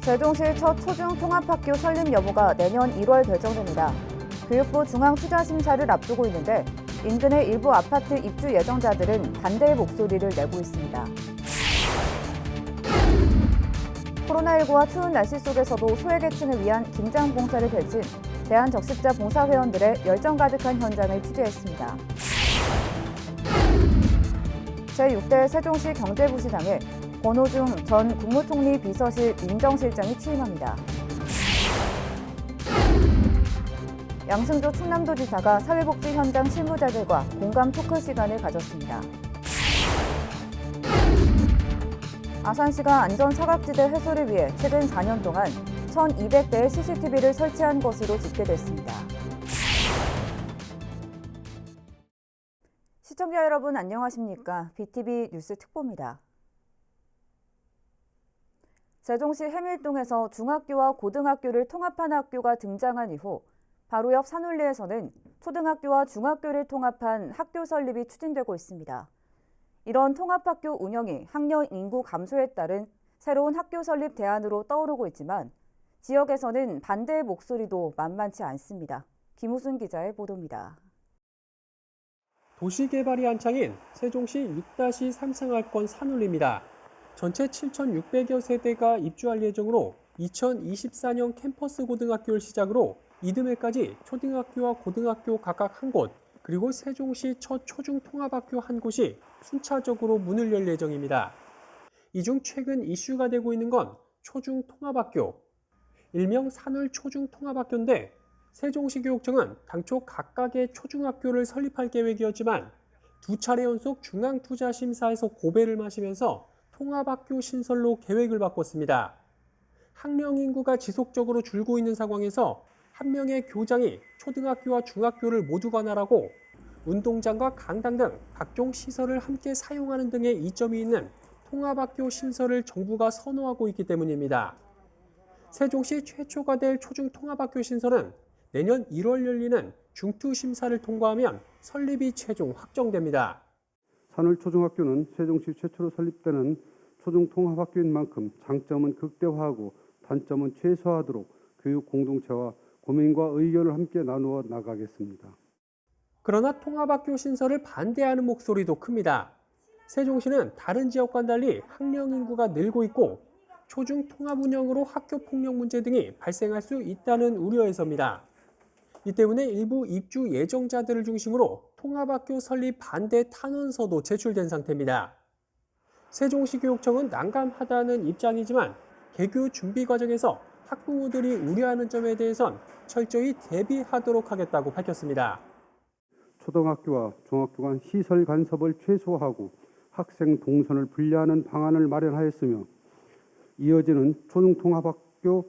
세종시 첫 초중통합학교 설립 여부가 내년 1월 결정됩니다. 교육부 중앙투자심사를 앞두고 있는데 인근의 일부 아파트 입주 예정자들은 반대의 목소리를 내고 있습니다. 코로나19와 추운 날씨 속에서도 소외계층을 위한 김장 봉사를 펼친 대한적십자 봉사회원들의 열정 가득한 현장을 취재했습니다. 제6대 세종시 경제부시장에 권오중 전 국무총리 비서실 민정실장이 취임합니다. 양승조 충남도지사가 사회복지 현장 실무자들과 공감 토크 시간을 가졌습니다. 아산시가 안전사각지대 해소를 위해 최근 4년 동안 1,200대의 CCTV를 설치한 것으로 집계됐습니다. 시청자 여러분 안녕하십니까? BTV 뉴스 특보입니다. 세종시 해밀동에서 중학교와 고등학교를 통합한 학교가 등장한 이후 바로 옆 산울리에서는 초등학교와 중학교를 통합한 학교 설립이 추진되고 있습니다. 이런 통합학교 운영이 학년 인구 감소에 따른 새로운 학교 설립 대안으로 떠오르고 있지만 지역에서는 반대의 목소리도 만만치 않습니다. 김우순 기자의 보도입니다. 도시개발이 한창인 세종시 6-3 생활권 산울리입니다. 전체 7,600여 세대가 입주할 예정으로 2024년 캠퍼스 고등학교를 시작으로 이듬해까지 초등학교와 고등학교 각각 한 곳, 그리고 세종시 첫 초중통합학교 한 곳이 순차적으로 문을 열 예정입니다. 이 중 최근 이슈가 되고 있는 건 초중통합학교, 일명 산울 초중통합학교인데 세종시 교육청은 당초 각각의 초중학교를 설립할 계획이었지만 두 차례 연속 중앙투자심사에서 고배를 마시면서 통합학교 신설로 계획을 바꿨습니다. 학령 인구가 지속적으로 줄고 있는 상황에서 한 명의 교장이 초등학교와 중학교를 모두 관할하고 운동장과 강당 등 각종 시설을 함께 사용하는 등의 이점이 있는 통합학교 신설을 정부가 선호하고 있기 때문입니다. 세종시 최초가 될 초중통합학교 신설은 내년 1월 열리는 중투심사를 통과하면 설립이 최종 확정됩니다. 산울 초중학교는 세종시 최초로 설립되는 초중통합학교인 만큼 장점은 극대화하고 단점은 최소화하도록 교육 공동체와 고민과 의견을 함께 나누어 나가겠습니다. 그러나 통합학교 신설을 반대하는 목소리도 큽니다. 세종시는 다른 지역과는 달리 학령 인구가 늘고 있고 초중 통합 운영으로 학교 폭력 문제 등이 발생할 수 있다는 우려에서입니다. 이 때문에 일부 입주 예정자들을 중심으로 통합학교 설립 반대 탄원서도 제출된 상태입니다. 세종시 교육청은 난감하다는 입장이지만 개교 준비 과정에서 학부모들이 우려하는 점에 대해선 철저히 대비하도록 하겠다고 밝혔습니다. 초등학교와 중학교 간 시설 간섭을 최소화하고 학생 동선을 분리하는 방안을 마련하였으며 이어지는 초중통합학교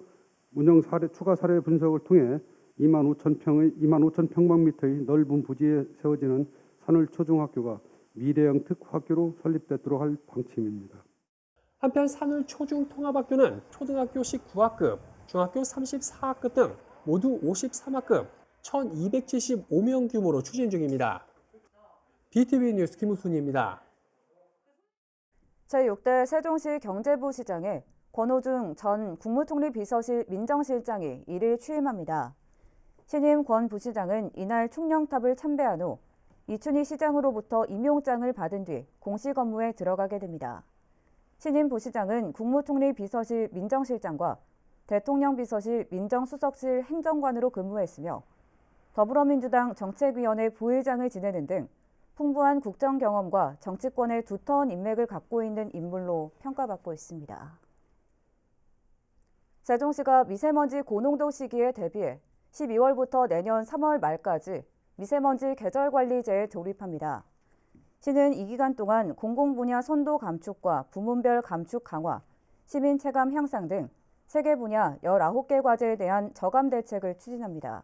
운영 사례 추가 사례 분석을 통해 2만 5천 평방미터의 넓은 부지에 세워지는 산울 초중학교가 미래형 특화학교로 설립되도록 할 방침입니다. 한편 산울 초중통합학교는 초등학교 19학급, 중학교 34학급 등 모두 53학급 1,275명 규모로 추진 중입니다. BTV 뉴스 김우순입니다. 제6대 세종시 경제부시장에 권오중 전 국무총리 비서실 민정실장이 1일 취임합니다. 신임 권 부시장은 이날 충령탑을 참배한 후 이춘희 시장으로부터 임용장을 받은 뒤 공식 업무에 들어가게 됩니다. 신임 부시장은 국무총리 비서실 민정실장과 대통령 비서실 민정수석실 행정관으로 근무했으며 더불어민주당 정책위원회 부의장을 지내는 등 풍부한 국정 경험과 정치권의 두터운 인맥을 갖고 있는 인물로 평가받고 있습니다. 세종시가 미세먼지 고농도 시기에 대비해 12월부터 내년 3월 말까지 미세먼지 계절관리제에 돌입합니다. 시는 이 기간 동안 공공분야 선도 감축과 부문별 감축 강화, 시민 체감 향상 등 3개 분야 19개 과제에 대한 저감 대책을 추진합니다.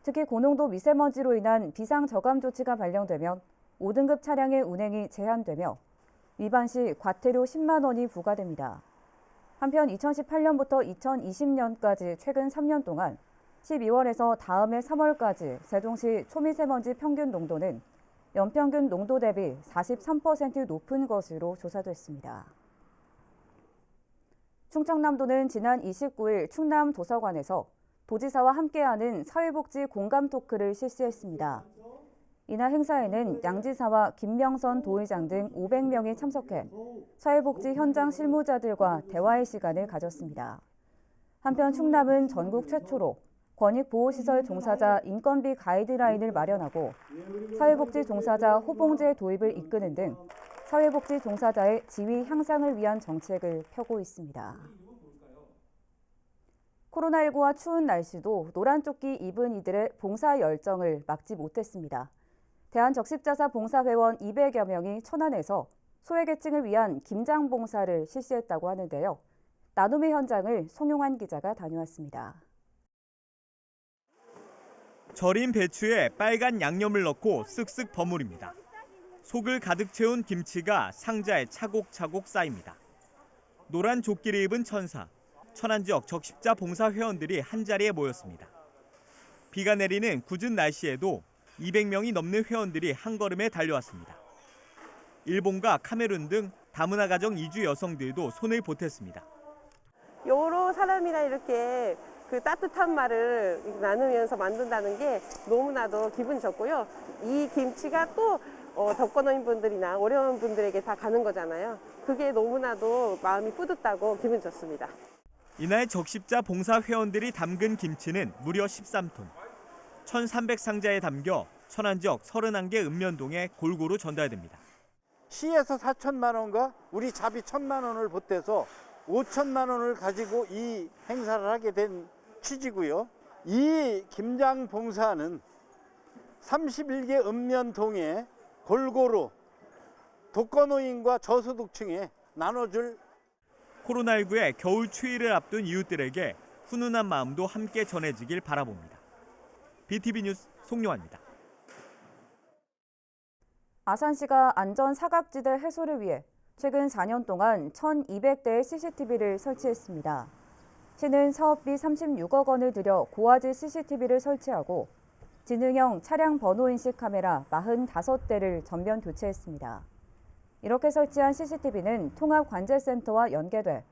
특히 고농도 미세먼지로 인한 비상저감 조치가 발령되면 5등급 차량의 운행이 제한되며 위반 시 과태료 10만 원이 부과됩니다. 한편 2018년부터 2020년까지 최근 3년 동안 12월에서 다음해 3월까지 세종시 초미세먼지 평균 농도는 연평균 농도 대비 43% 높은 것으로 조사됐습니다. 충청남도는 지난 29일 충남 도서관에서 도지사와 함께하는 사회복지 공감 토크를 실시했습니다. 이날 행사에는 양지사와 김명선 도의장 등 500명이 참석해 사회복지 현장 실무자들과 대화의 시간을 가졌습니다. 한편 충남은 전국 최초로 권익보호시설 종사자 인건비 가이드라인을 마련하고 사회복지 종사자 호봉제 도입을 이끄는 등 사회복지 종사자의 지위 향상을 위한 정책을 펴고 있습니다. 코로나19와 추운 날씨도 노란 조끼 입은 이들의 봉사 열정을 막지 못했습니다. 대한적십자사 봉사회원 200여 명이 천안에서 소외계층을 위한 김장 봉사를 실시했다고 하는데요. 나눔의 현장을 송용환 기자가 다녀왔습니다. 절인 배추에 빨간 양념을 넣고 쓱쓱 버무립니다. 속을 가득 채운 김치가 상자에 차곡차곡 쌓입니다. 노란 조끼를 입은 천사, 천안 지역 적십자 봉사 회원들이 한자리에 모였습니다. 비가 내리는 궂은 날씨에도 200명이 넘는 회원들이 한 걸음에 달려왔습니다. 일본과 카메룬 등 다문화 가정 이주 여성들도 손을 보탰습니다. 여러 사람이랑 이렇게 그 따뜻한 말을 나누면서 만든다는 게 너무나도 기분 좋고요. 이 김치가 또 독거노인분들이나 어려운 분들에게 다 가는 거잖아요. 그게 너무나도 마음이 뿌듯하고 기분 좋습니다. 이날 적십자 봉사 회원들이 담근 김치는 무려 13톤. 1,300상자에 담겨 천안 지역 31개 읍면동에 골고루 전달됩니다. 시에서 4천만 원과 우리 자비 1,000만 원을 보태서 5천만 원을 가지고 이 행사를 하게 된 취지고요. 이 김장 봉사는 31개 읍면동에 골고루 독거노인과 저소득층에 나눠줄 코로나19의 겨울 추위를 앞둔 이웃들에게 훈훈한 마음도 함께 전해지길 바라봅니다. BTV 뉴스 송용환입니다. 아산시가 안전 사각지대 해소를 위해 최근 4년 동안 1,200대의 CCTV를 설치했습니다. 시는 사업비 36억 원을 들여 고화질 CCTV를 설치하고 지능형 차량 번호 인식 카메라 45대를 전면 교체했습니다. 이렇게 설치한 CCTV는 통합관제센터와 연계돼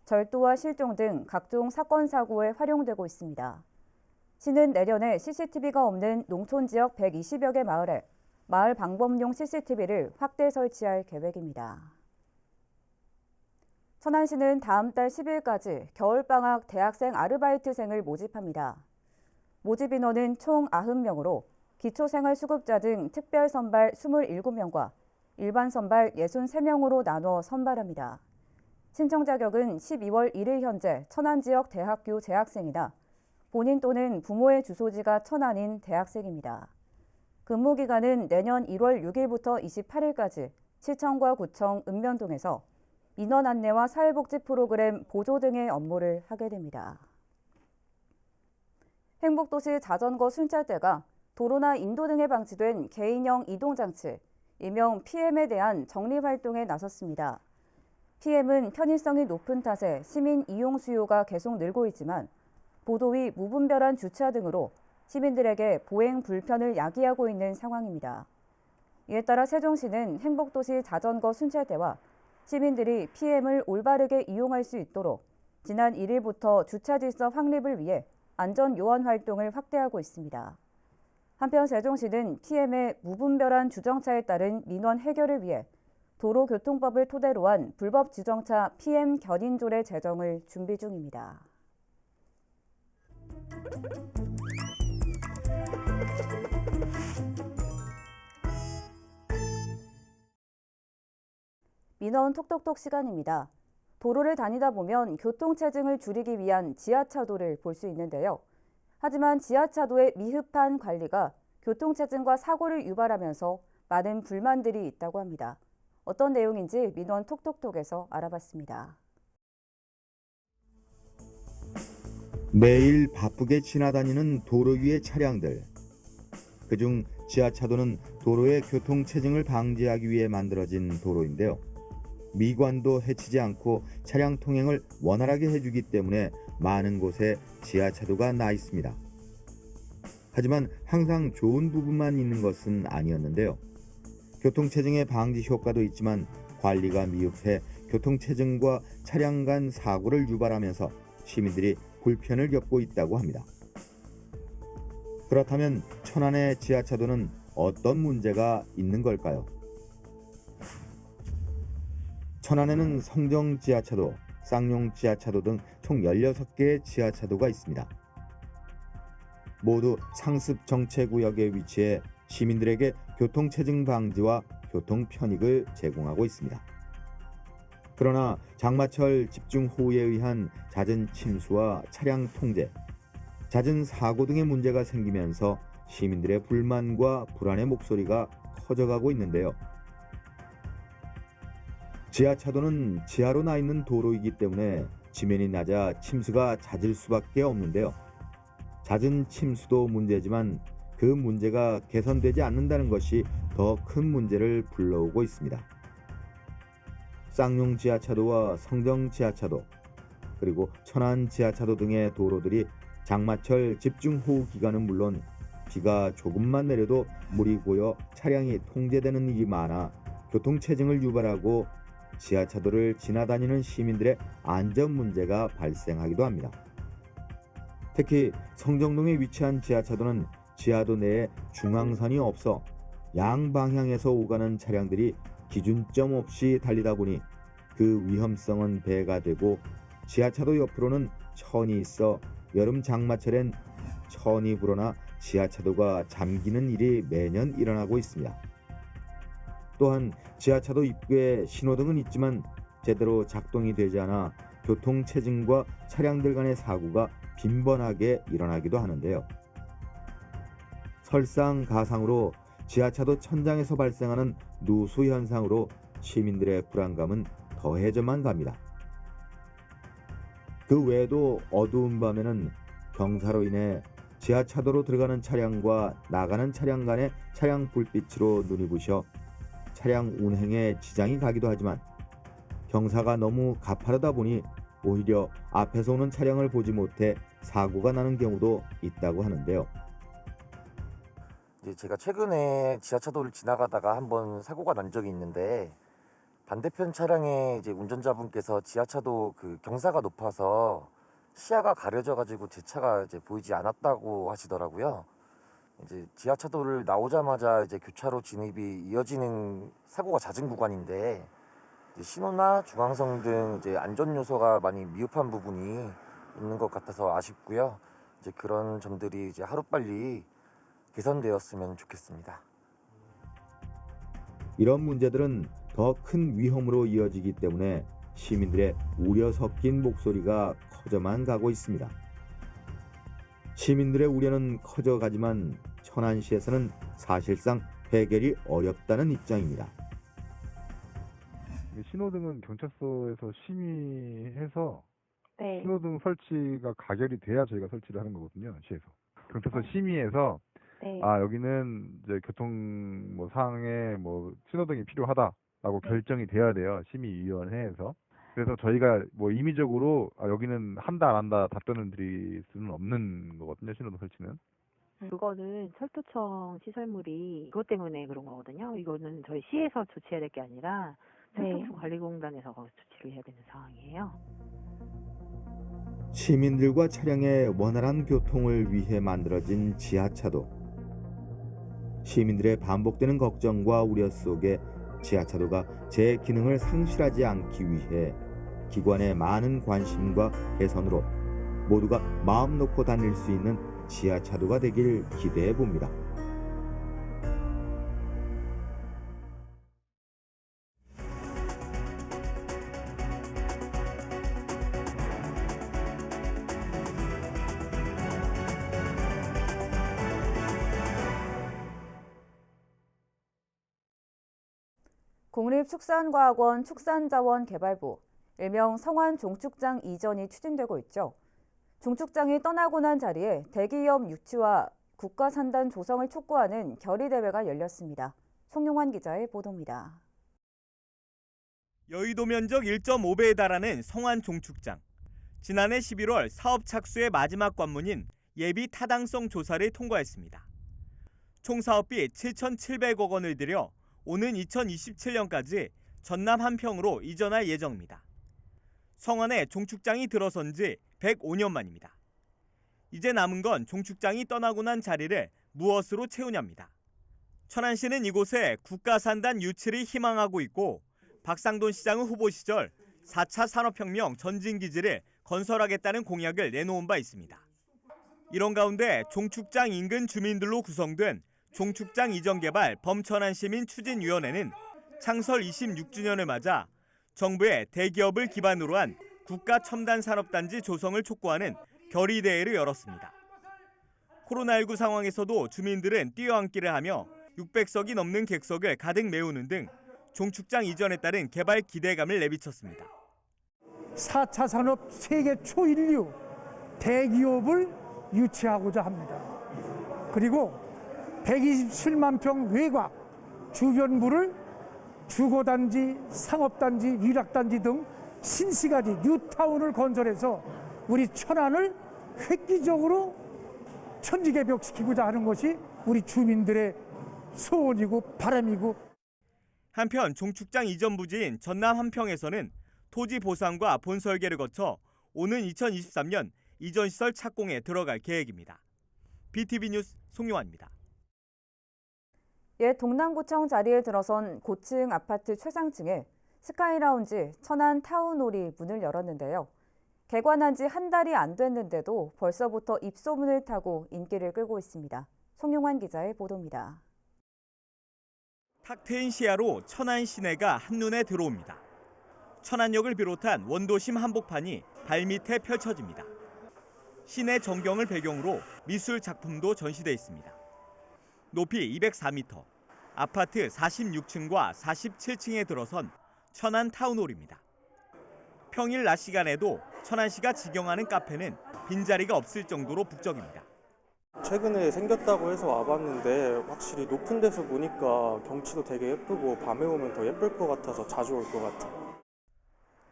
절도와 실종 등 각종 사건 사고에 활용되고 있습니다. 시는 내년에 CCTV가 없는 농촌 지역 120여 개 마을에 마을 방범용 CCTV를 확대 설치할 계획입니다. 천안시는 다음 달 10일까지 겨울방학 대학생 아르바이트생을 모집합니다. 모집 인원은 총 90명으로 기초생활수급자 등 특별선발 27명과 일반 선발 63명으로 나눠 선발합니다. 신청 자격은 12월 1일 현재 천안 지역 대학교 재학생이나 본인 또는 부모의 주소지가 천안인 대학생입니다. 근무 기간은 내년 1월 6일부터 28일까지 시청과 구청 읍면동에서 민원 안내와 사회복지 프로그램 보조 등의 업무를 하게 됩니다. 행복도시 자전거 순찰대가 도로나 인도 등에 방치된 개인형 이동장치, 일명 PM에 대한 정리활동에 나섰습니다. PM은 편의성이 높은 탓에 시민 이용 수요가 계속 늘고 있지만 보도위 무분별한 주차 등으로 시민들에게 보행 불편을 야기하고 있는 상황입니다. 이에 따라 세종시는 행복도시 자전거 순찰대와 시민들이 PM을 올바르게 이용할 수 있도록 지난 1일부터 주차 질서 확립을 위해 안전 요원 활동을 확대하고 있습니다. 한편 세종시는 PM의 무분별한 주정차에 따른 민원 해결을 위해 도로교통법을 토대로 한 불법 주정차 PM 견인조례 제정을 준비 중입니다. 민원 톡톡톡 시간입니다. 도로를 다니다 보면 교통체증을 줄이기 위한 지하차도를 볼 수 있는데요. 하지만 지하차도의 미흡한 관리가 교통체증과 사고를 유발하면서 많은 불만들이 있다고 합니다. 어떤 내용인지 민원 톡톡톡에서 알아봤습니다. 매일 바쁘게 지나다니는 도로 위의 차량들. 그중 지하차도는 도로의 교통체증을 방지하기 위해 만들어진 도로인데요. 미관도 해치지 않고 차량 통행을 원활하게 해주기 때문에 많은 곳에 지하차도가 나 있습니다. 하지만 항상 좋은 부분만 있는 것은 아니었는데요. 교통체증의 방지 효과도 있지만 관리가 미흡해 교통체증과 차량 간 사고를 유발하면서 시민들이 불편을 겪고 있다고 합니다. 그렇다면 천안의 지하차도는 어떤 문제가 있는 걸까요? 천안에는 성정 지하차도, 쌍용 지하차도 등 총 16개의 지하차도가 있습니다. 모두 상습 정체구역에 위치해 시민들에게 교통체증 방지와 교통 편익을 제공하고 있습니다. 그러나 장마철 집중호우에 의한 잦은 침수와 차량 통제, 잦은 사고 등의 문제가 생기면서 시민들의 불만과 불안의 목소리가 커져가고 있는데요. 지하차도는 지하로 나 있는 도로이기 때문에 지면이 낮아 침수가 잦을 수밖에 없는데요. 잦은 침수도 문제지만 그 문제가 개선되지 않는다는 것이 더 큰 문제를 불러오고 있습니다. 쌍용 지하차도와 성정 지하차도, 그리고 천안 지하차도 등의 도로들이 장마철 집중호우 기간은 물론 비가 조금만 내려도 물이 고여 차량이 통제되는 일이 많아 교통체증을 유발하고 지하차도를 지나다니는 시민들의 안전 문제가 발생하기도 합니다. 특히 성정동에 위치한 지하차도는 지하도 내에 중앙선이 없어 양방향에서 오가는 차량들이 기준점 없이 달리다 보니 그 위험성은 배가 되고 지하차도 옆으로는 천이 있어 여름 장마철엔 천이 불어나 지하차도가 잠기는 일이 매년 일어나고 있습니다. 또한 지하차도 입구에 신호등은 있지만 제대로 작동이 되지 않아 교통체증과 차량들 간의 사고가 빈번하게 일어나기도 하는데요. 설상가상으로 지하차도 천장에서 발생하는 누수 현상으로 시민들의 불안감은 더해져만 갑니다. 그 외에도 어두운 밤에는 경사로 인해 지하차도로 들어가는 차량과 나가는 차량 간의 차량 불빛으로 눈이 부셔 차량 운행에 지장이 가기도 하지만 경사가 너무 가파르다 보니 오히려 앞에서 오는 차량을 보지 못해 사고가 나는 경우도 있다고 하는데요. 이제 제가 최근에 지하차도를 지나가다가 한번 사고가 난 적이 있는데 반대편 차량의 이제 운전자분께서 지하차도 그 경사가 높아서 시야가 가려져가지고 제 차가 이제 보이지 않았다고 하시더라고요. 이제 지하차도를 나오자마자 이제 교차로 진입이 이어지는 사고가 잦은 구간인데 이제 신호나 중앙선 등 이제 안전 요소가 많이 미흡한 부분이 있는 것 같아서 아쉽고요. 이제 그런 점들이 이제 하루빨리 개선되었으면 좋겠습니다. 이런 문제들은 더 큰 위험으로 이어지기 때문에 시민들의 우려 섞인 목소리가 커져만 가고 있습니다. 시민들의 우려는 커져가지만 천안시에서는 사실상 해결이 어렵다는 입장입니다. 신호등은 경찰서에서 심의해서 네. 신호등 설치가 가결이 돼야 저희가 설치를 하는 거거든요, 시에서. 경찰서 심의해서 네. 여기는 이제 교통 상황에 신호등이 필요하다라고 결정이 돼야 돼요, 심의위원회에서. 그래서 저희가 임의적으로 여기는 한다 안 한다 답변을 드릴 수는 없는 거거든요, 신호등 설치는. 그거는 철도청 시설물이 그것 때문에 그런 거거든요. 이거는 저희 시에서 조치해야 될 게 아니라 철도청 관리공단에서 조치를 해야 되는 상황이에요. 시민들과 차량의 원활한 교통을 위해 만들어진 지하차도. 시민들의 반복되는 걱정과 우려 속에 지하차도가 제 기능을 상실하지 않기 위해 기관의 많은 관심과 개선으로 모두가 마음 놓고 다닐 수 있는 지하차도가 되길 기대해 봅니다. 국립축산과학원 축산자원개발부, 일명 성안 종축장 이전이 추진되고 있죠. 종축장이 떠나고 난 자리에 대기업 유치와 국가산단 조성을 촉구하는 결의대회가 열렸습니다. 송용환 기자의 보도입니다. 여의도 면적 1.5배에 달하는 성안 종축장. 지난해 11월 사업 착수의 마지막 관문인 예비 타당성 조사를 통과했습니다. 총 사업비 7,700억 원을 들여 오는 2027년까지 전남 한평으로 이전할 예정입니다. 성안에 종축장이 들어선 지 105년 만입니다. 이제 남은 건 종축장이 떠나고 난 자리를 무엇으로 채우냐입니다. 천안시는 이곳에 국가산단 유치를 희망하고 있고 박상돈 시장은 후보 시절 4차 산업혁명 전진기지를 건설하겠다는 공약을 내놓은 바 있습니다. 이런 가운데 종축장 인근 주민들로 구성된 종축장 이전개발 범천안시민추진위원회는 창설 26주년을 맞아 정부의 대기업을 기반으로 한 국가첨단산업단지 조성을 촉구하는 결의대회를 열었습니다. 코로나19 상황에서도 주민들은 뛰어앉기를 하며 600석이 넘는 객석을 가득 메우는 등 종축장 이전에 따른 개발 기대감을 내비쳤습니다. 4차 산업 세계 초인류 대기업을 유치하고자 합니다. 그리고 127만 평 외곽 주변부를 주거단지, 상업단지, 위락단지 등 신시가지 뉴타운을 건설해서 우리 천안을 획기적으로 천지개벽시키고자 하는 것이 우리 주민들의 소원이고 바람이고. 한편 종축장 이전 부지인 전남 한평에서는 토지 보상과 본설계를 거쳐 오는 2023년 이전 시설 착공에 들어갈 계획입니다. BTV 뉴스 송용환입니다. 옛 동남구청 자리에 들어선 고층 아파트 최상층에 스카이라운지 천안 타운홀이 문을 열었는데요. 개관한 지 한 달이 안 됐는데도 벌써부터 입소문을 타고 인기를 끌고 있습니다. 송용환 기자의 보도입니다. 탁 트인 시야로 천안 시내가 한눈에 들어옵니다. 천안역을 비롯한 원도심 한복판이 발밑에 펼쳐집니다. 시내 전경을 배경으로 미술 작품도 전시돼 있습니다. 높이 204m, 아파트 46층과 47층에 들어선 천안 타운홀입니다. 평일 낮 시간에도 천안시가 직영하는 카페는 빈자리가 없을 정도로 북적입니다. 최근에 생겼다고 해서 와봤는데 확실히 높은 데서 보니까 경치도 되게 예쁘고 밤에 오면 더 예쁠 것 같아서 자주 올 것 같아요.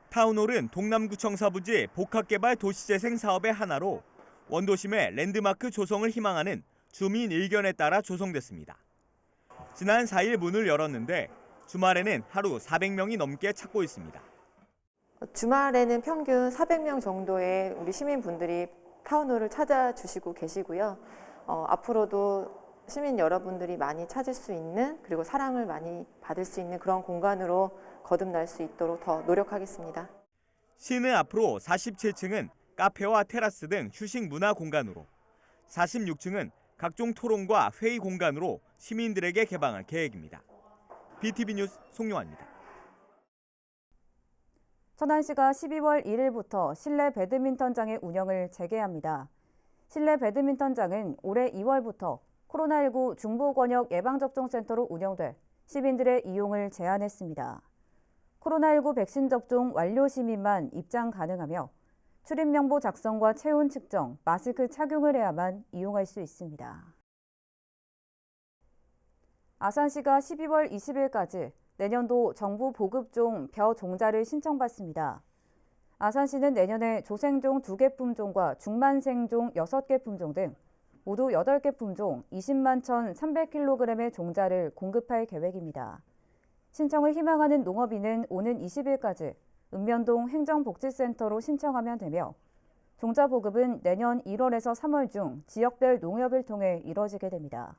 타운홀은 동남구청 사부지 복합개발 도시재생 사업의 하나로 원도심의 랜드마크 조성을 희망하는 주민 의견에 따라 조성됐습니다. 지난 4일 문을 열었는데 주말에는 하루 400명이 넘게 찾고 있습니다. 주말에는 평균 400명 정도의 우리 시민분들이 타운홀을 찾아주시고 계시고요. 앞으로도 시민 여러분들이 많이 찾을 수 있는, 그리고 사랑을 많이 받을 수 있는 그런 공간으로 거듭날 수 있도록 더 노력하겠습니다. 시는 앞으로 47층은 카페와 테라스 등 휴식 문화 공간으로, 46층은 각종 토론과 회의 공간으로 시민들에게 개방할 계획입니다. BTV 뉴스 송용환입니다. 천안시가 12월 1일부터 실내 배드민턴장의 운영을 재개합니다. 실내 배드민턴장은 올해 2월부터 코로나19 중부권역 예방접종센터로 운영돼 시민들의 이용을 제한했습니다. 코로나19 백신 접종 완료 시민만 입장 가능하며 출입명부 작성과 체온 측정, 마스크 착용을 해야만 이용할 수 있습니다. 아산시가 12월 20일까지 내년도 정부 보급종 벼종자를 신청받습니다. 아산시는 내년에 조생종 2개 품종과 중만생종 6개 품종 등 모두 8개 품종 20만 1,300kg의 종자를 공급할 계획입니다. 신청을 희망하는 농업인은 오는 20일까지 읍면동 행정복지센터로 신청하면 되며 종자 보급은 내년 1월에서 3월 중 지역별 농협을 통해 이뤄지게 됩니다.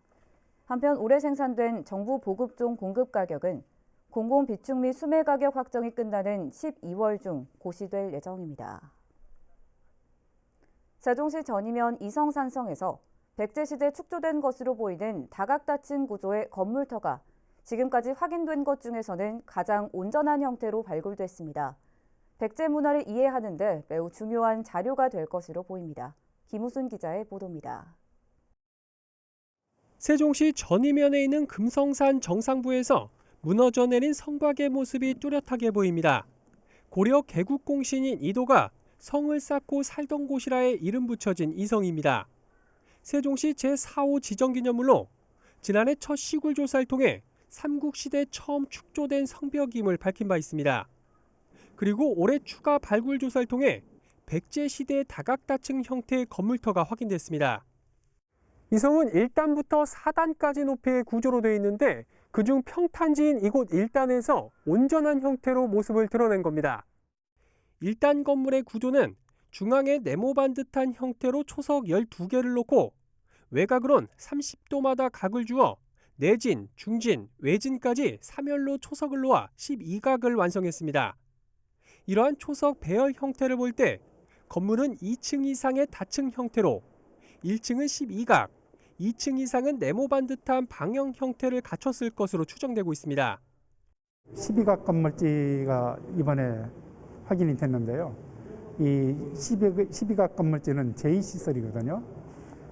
한편 올해 생산된 정부 보급종 공급 가격은 공공비축 및 수매 가격 확정이 끝나는 12월 중 고시될 예정입니다. 세종시 전이면 이성산성에서 백제시대 축조된 것으로 보이는 다각다층 구조의 건물터가 지금까지 확인된 것 중에서는 가장 온전한 형태로 발굴됐습니다. 백제 문화를 이해하는 데 매우 중요한 자료가 될 것으로 보입니다. 김우순 기자의 보도입니다. 세종시 전이면에 있는 금성산 정상부에서 무너져 내린 성곽의 모습이 뚜렷하게 보입니다. 고려 개국공신인 이도가 성을 쌓고 살던 곳이라에 이름 붙여진 이 성입니다. 세종시 제4호 지정기념물로 지난해 첫 시굴 조사를 통해 삼국시대 처음 축조된 성벽임을 밝힌 바 있습니다. 그리고 올해 추가 발굴 조사를 통해 백제시대 다각다층 형태의 건물터가 확인됐습니다. 이 성은 1단부터 4단까지 높이의 구조로 되어 있는데 그중 평탄지인 이곳 1단에서 온전한 형태로 모습을 드러낸 겁니다. 1단 건물의 구조는 중앙에 네모반 듯한 형태로 초석 12개를 놓고 외곽으론 30도마다 각을 주어 내진, 중진, 외진까지 3열로 초석을 놓아 12각을 완성했습니다. 이러한 초석 배열 형태를 볼 때 건물은 2층 이상의 다층 형태로 1층은 12각, 2층 이상은 네모반 듯한 방형 형태를 갖췄을 것으로 추정되고 있습니다. 12각 건물지가 이번에 확인이 됐는데요. 이 12각 건물지는 제2시설이거든요.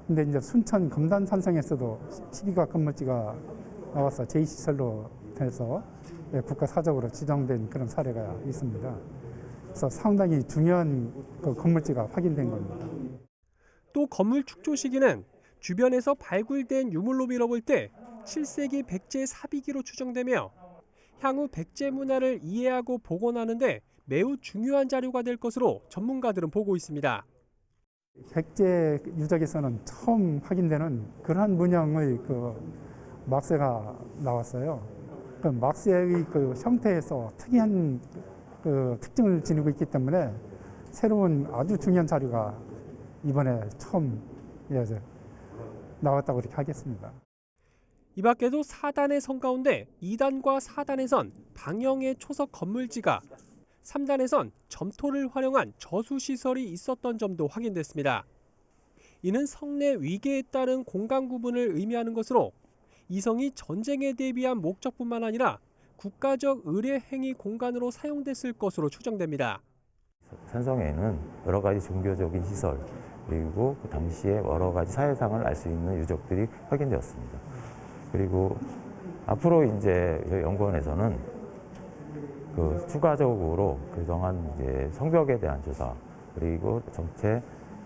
근데 이제 순천 금단산성에서도 12각 건물지가 나와서 제2시설로 돼서 국가사적으로 지정된 그런 사례가 있습니다. 그래서 상당히 중요한 그 건물지가 확인된 겁니다. 또 건물 축조 시기는 주변에서 발굴된 유물로 밀어볼 때 7세기 백제 사비기로 추정되며 향후 백제 문화를 이해하고 복원하는 데 매우 중요한 자료가 될 것으로 전문가들은 보고 있습니다. 백제 유적에서는 처음 확인되는 그러한 문양의 그 막쇠가 나왔어요. 그 막쇠의 그 형태에서 특이한 그 특징을 지니고 있기 때문에 새로운 아주 중요한 자료가 이번에 처음 나왔다고 이렇게 하겠습니다. 이 밖에도 4단의 성 가운데 2단과 4단에선 방형의 초석 건물지가 3단에선 점토를 활용한 저수시설이 있었던 점도 확인됐습니다. 이는 성내 위계에 따른 공간 구분을 의미하는 것으로 이 성이 전쟁에 대비한 목적뿐만 아니라 국가적 의례 행위 공간으로 사용됐을 것으로 추정됩니다. 산성에는 여러 가지 종교적인 시설 그리고 그 당시에 여러 가지 사회상을 알 수 있는 유적들이 확인되었습니다. 그리고 앞으로 이제 연구원에서는 그 추가적으로 그동안 이제 성벽에 대한 조사 그리고 전체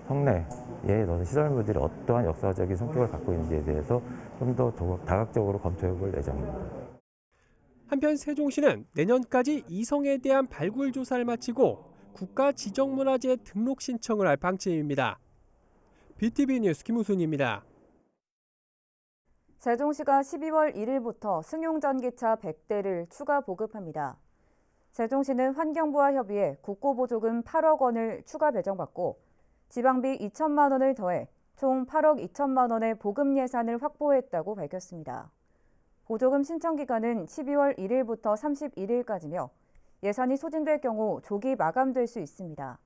성내에 넣은 시설물들이 어떠한 역사적인 성격을 갖고 있는지에 대해서 좀 더 다각적으로 검토해 볼 예정입니다. 한편 세종시는 내년까지 이 성에 대한 발굴 조사를 마치고 국가 지정문화재 등록 신청을 할 방침입니다. BTV 뉴스 김우순입니다. 세종시가 12월 1일부터 승용전기차 100대를 추가 보급합니다. 세종시는 환경부와 협의해 국고보조금 8억 원을 추가 배정받고 지방비 2천만 원을 더해 총 8억 2천만 원의 보급 예산을 확보했다고 밝혔습니다. 보조금 신청 기간은 12월 1일부터 31일까지며 예산이 소진될 경우 조기 마감될 수 있습니다.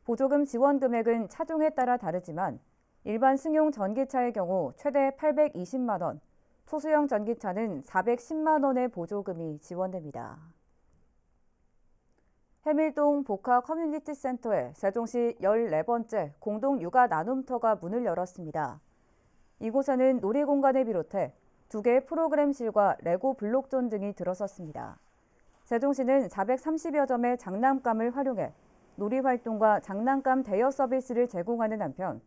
보조금 지원 금액은 차종에 따라 다르지만 일반 승용 전기차의 경우 최대 820만 원, 소수형 전기차는 410만 원의 보조금이 지원됩니다. 해밀동 복화 커뮤니티 센터에 세종시 14번째 공동 육아 나눔터가 문을 열었습니다. 이곳에는 놀이공간을 비롯해 2개의 프로그램실과 레고 블록존 등이 들어섰습니다. 세종시는 430여 점의 장난감을 활용해 놀이활동과 장난감 대여 서비스를 제공하는 한편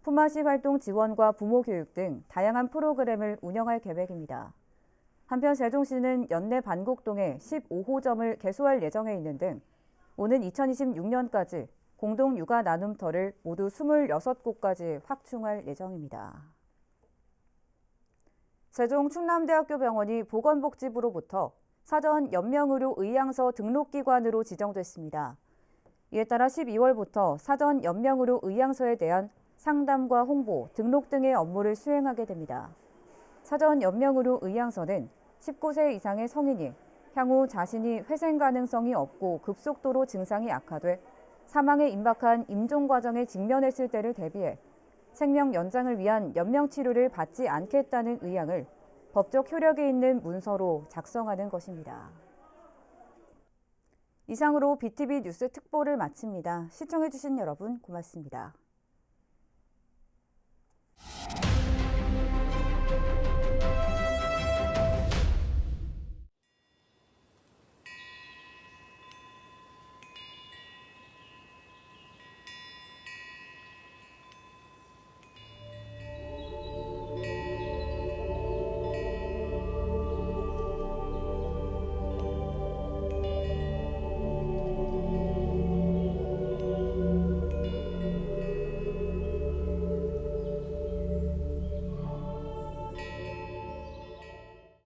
품앗이 활동 지원과 부모 교육 등 다양한 프로그램을 운영할 계획입니다. 한편 세종시는 연내 반곡동에 15호점을 개소할 예정에 있는 등 오는 2026년까지 공동 육아 나눔터를 모두 26곳까지 확충할 예정입니다. 세종 충남대학교 병원이 보건복지부로부터 사전 연명의료 의향서 등록기관으로 지정됐습니다. 이에 따라 12월부터 사전 연명의료 의향서에 대한 상담과 홍보, 등록 등의 업무를 수행하게 됩니다. 사전 연명의료 의향서는 19세 이상의 성인이 향후 자신이 회생 가능성이 없고 급속도로 증상이 악화돼 사망에 임박한 임종 과정에 직면했을 때를 대비해 생명 연장을 위한 연명 치료를 받지 않겠다는 의향을 법적 효력이 있는 문서로 작성하는 것입니다. 이상으로 BTV 뉴스 특보를 마칩니다. 시청해주신 여러분 고맙습니다.